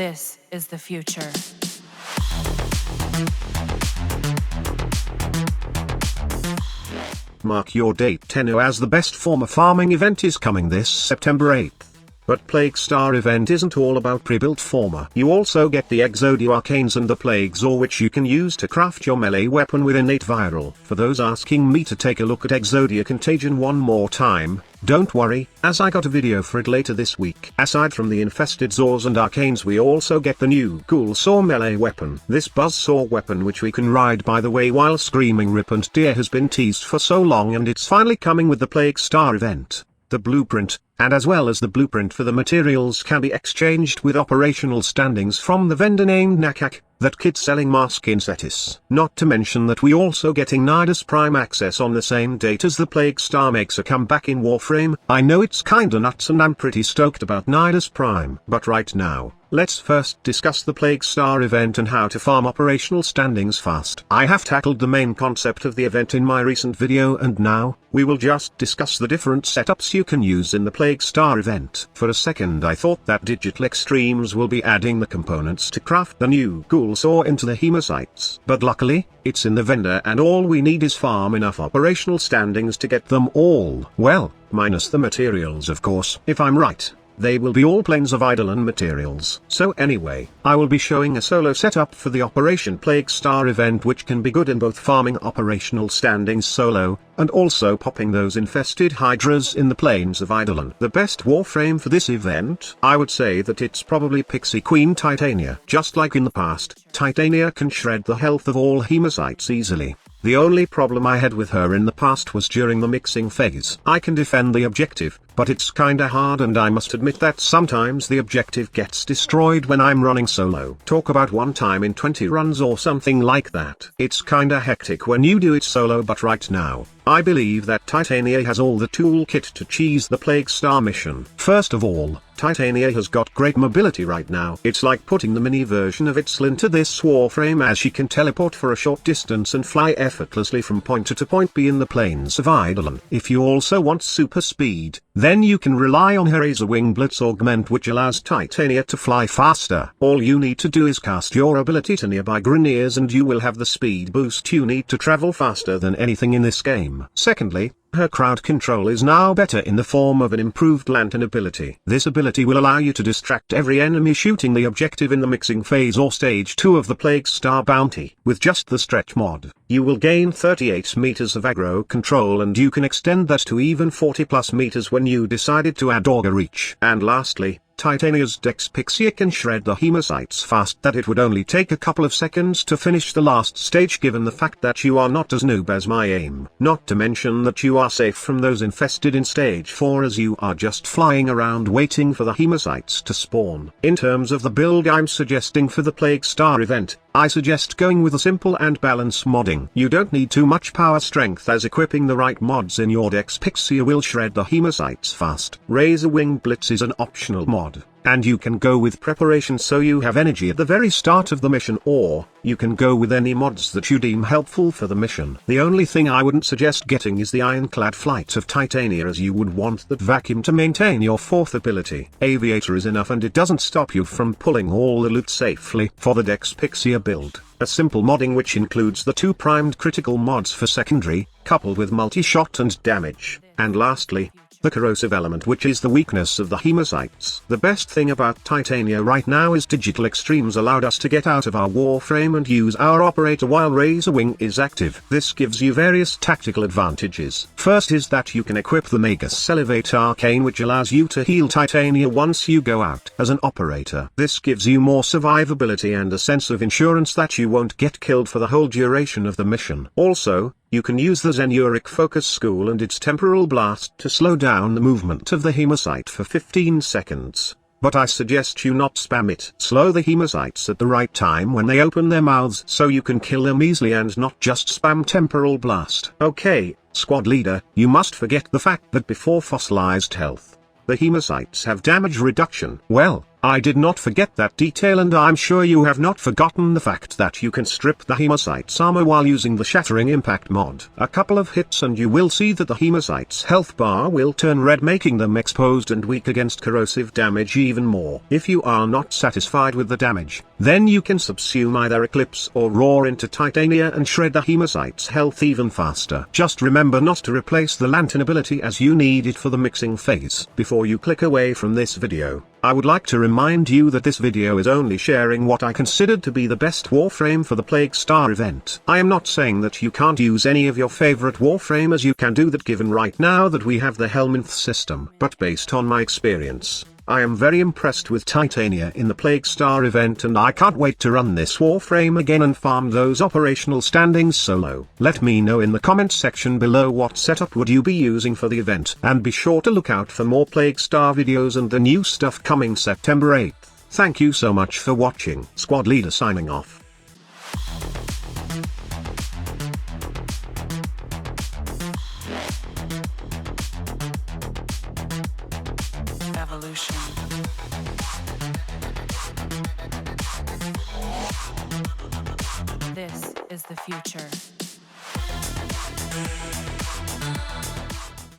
This is the future. Mark your date 10 as the best former farming event is coming this September 8th. But Plague Star event isn't all about pre-built former. You also get the Exodia Arcanes and the Plagues, or which you can use to craft your melee weapon with innate viral. For those asking me to take a look at Exodia Contagion one more time, don't worry, as I got a video for it later this week. Aside from the infested Zors and Arcanes, we also get the new Ghoul Saw melee weapon. This buzzsaw weapon, which we can ride by the way while screaming rip and tear, has been teased for so long, and it's finally coming with the Plague Star event. The blueprint, and as well as the blueprint for the materials, can be exchanged with operational standings from the vendor named Nakak, that kid selling mask in Cetis. Not to mention that we also getting Nidus Prime access on the same date as the Plague Star makes a comeback in Warframe. I know it's kinda nuts and I'm pretty stoked about Nidus Prime. But right now, let's first discuss the Plague Star event and how to farm operational standings fast. I have tackled the main concept of the event in my recent video, and now, we will just discuss the different setups you can use in the Plague Star event. For a second I thought that Digital Extremes will be adding the components to craft the new Ghoul Saw into the Hematite, but luckily, it's in the vendor and all we need is farm enough operational standings to get them all. Well, minus the materials of course. If I'm right, they will be all planes of Eidolon materials. So anyway, I will be showing a solo setup for the Operation Plague Star event, which can be good in both farming operational standings solo, and also popping those infested hydras in the plains of Eidolon. The best Warframe for this event? I would say that it's probably Pixie Queen Titania. Just like in the past, Titania can shred the health of all Hematites easily. The only problem I had with her in the past was during the mixing phase. I can defend the objective, but it's kinda hard, and I must admit that sometimes the objective gets destroyed when I'm running solo. Talk about one time in 20 runs or something like that. It's kinda hectic when you do it solo, but right now, I believe that Titania has all the toolkit to cheese the Plague Star mission. First of all, Titania has got great mobility right now. It's like putting the mini version of Itzel into this Warframe, as she can teleport for a short distance and fly effortlessly from point A to point B in the plains of Eidolon. If you also want super speed, then you can rely on her Razor Wing Blitz Augment, which allows Titania to fly faster. All you need to do is cast your ability to nearby Grineers and you will have the speed boost you need to travel faster than anything in this game. Secondly, her crowd control is now better in the form of an improved lantern ability. This ability will allow you to distract every enemy shooting the objective in the mixing phase or stage 2 of the Plague Star bounty. With just the stretch mod, you will gain 38 meters of aggro control, and you can extend that to even 40 plus meters when you decided to add Auger Reach. And lastly, Titania's Dex Pixie can shred the Hematites fast that it would only take a couple of seconds to finish the last stage, given the fact that you are not as noob as my aim. Not to mention that you are safe from those infested in stage 4, as you are just flying around waiting for the Hematites to spawn. In terms of the build I'm suggesting for the Plague Star event, I suggest going with a simple and balance modding. You don't need too much power strength, as equipping the right mods in your Dex Pixie will shred the Hematites fast. Razor Wing Blitz is an optional mod, and you can go with preparation so you have energy at the very start of the mission, or you can go with any mods that you deem helpful for the mission. The only thing I wouldn't suggest getting is the Ironclad Flight of Titania, as you would want that vacuum to maintain your 4th ability. Aviator is enough, and it doesn't stop you from pulling all the loot safely. For the Dex Pixie build, a simple modding which includes the 2 primed critical mods for secondary, coupled with multi-shot and damage, and lastly, the corrosive element, which is the weakness of the Hematites. The best thing about Titania right now is Digital Extremes allowed us to get out of our Warframe and use our operator while Razor Wing is active. This gives you various tactical advantages. First is that you can equip the Magus Elevate Arcane, which allows you to heal Titania once you go out as an operator. This gives you more survivability and a sense of insurance that you won't get killed for the whole duration of the mission. Also, you can use the Zenuric Focus School and its Temporal Blast to slow down the movement of the Hematite for 15 seconds. But I suggest you not spam it. Slow the Hematites at the right time when they open their mouths so you can kill them easily, and not just spam Temporal Blast. Okay, squad leader, you must forget the fact that before fossilized health, the Hematites have damage reduction. Well, I did not forget that detail, and I'm sure you have not forgotten the fact that you can strip the Hemocyte's armor while using the Shattering Impact mod. A couple of hits and you will see that the Hemocyte's health bar will turn red, making them exposed and weak against corrosive damage even more. If you are not satisfied with the damage, then you can subsume either Eclipse or Roar into Titania and shred the Hemocyte's health even faster. Just remember not to replace the Lantern ability, as you need it for the mixing phase. Before you click away from this video, I would like to remind you that this video is only sharing what I considered to be the best Warframe for the Plague Star event. I am not saying that you can't use any of your favorite Warframe, as you can do that given right now that we have the Helminth system. But based on my experience, I am very impressed with Titania in the Plague Star event, and I can't wait to run this Warframe again and farm those operational standings solo. Let me know in the comments section below what setup would you be using for the event, and be sure to look out for more Plague Star videos and the new stuff coming September 8th. Thank you so much for watching. Squad Leader signing off. Evolution. This is the future.